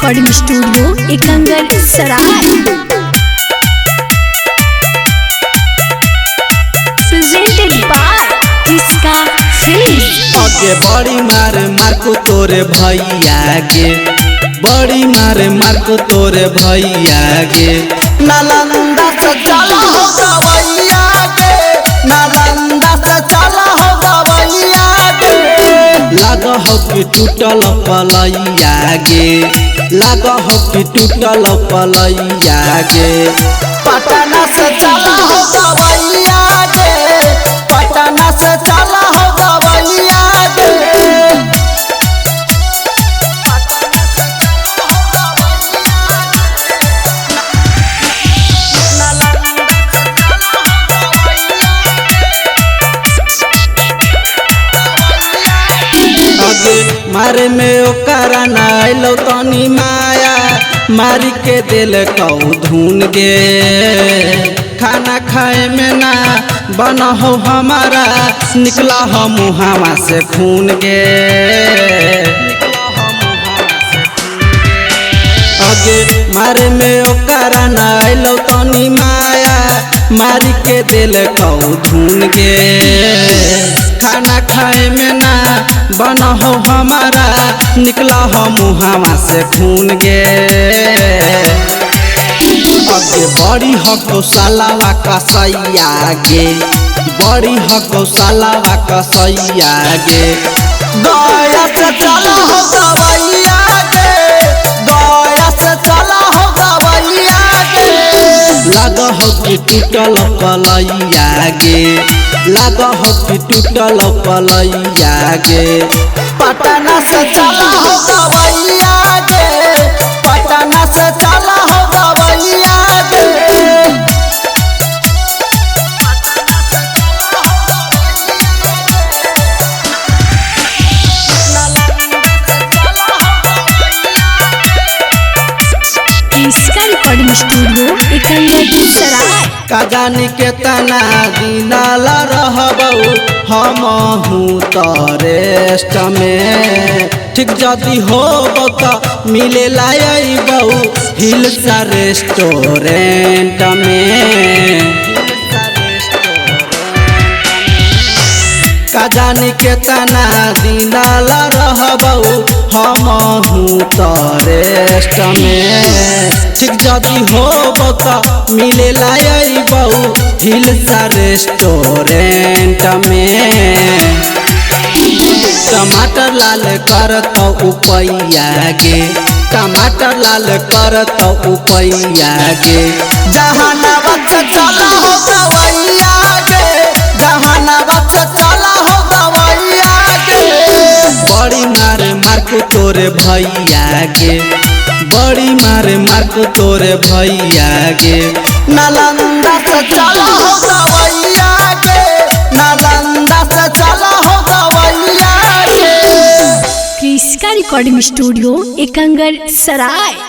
Recording studio Ekangar सराय। Presented by किसका film. आगे बड़ी मार को तोरे भैया गे, बड़ी मार को तोरे भैया गे। नालंदा से चला हो गवैया गे, नालंदा से चला हो गवैया गे। लाग हो कि टूटल पलैया गे, लाग हो कि टूटल पलैया गे। पटना से चला हो गवैया गे, पटना से चला हो गवैया गे। मारे में ओकरा नाइलो तनी माया, मारी के दिल कौ धुन गे। खाना खाए में ना बना हो हमारा, निकला हो मुहावा से खून गे। आगे मारे में ओकरा नाइलो तनी माया, मारी के दिल कौ धुन गे। खाना खाए में ना बना हो हमारा, निकला हो मुहावा से खून गे। आगे बड़ी हो गौशालावा कसैया गे, बड़ी हो गौशालावा कसैया गे। गया से चला हो गवैया गे, गया से चला हो गवैया गे। लाग हो कि टूटल पलैया गे, लाग हो कि टूटल पलैया गे। पटना से चला हो गवैया गे, पटना से चला हो गवैया गे। किसका रिकॉर्डिंग स्टूडियो एकंगर सराय। का जानी के तना दिनाला रहबऊ हम हूँ रेस्ट में। ठीक जदी हो तो मिले लाइबऊ हिलसा रेस्टोरेंट में। का जानी के तना दिनाला रहबऊ हम हूँ रेस्ट में। ठीक जदी हो तो मिले लाइबऊ हिलसा रेस्टोरेंट में। टमाटर लाल कर तो उपैया गे, टमाटर लाल कर तो उपैया गे। जहानाबाद से चला हो गवैया गे, जहानाबाद से चला हो गवैया गे। बड़ी मार को तोरे भैया गे, बड़ी मार को तोरे भैया गे। नालंदा से चला हो गवैया गे, नालंदा से चला हो गवैया गे। किसका रिकॉर्डिंग स्टूडियो एकंगर सराय।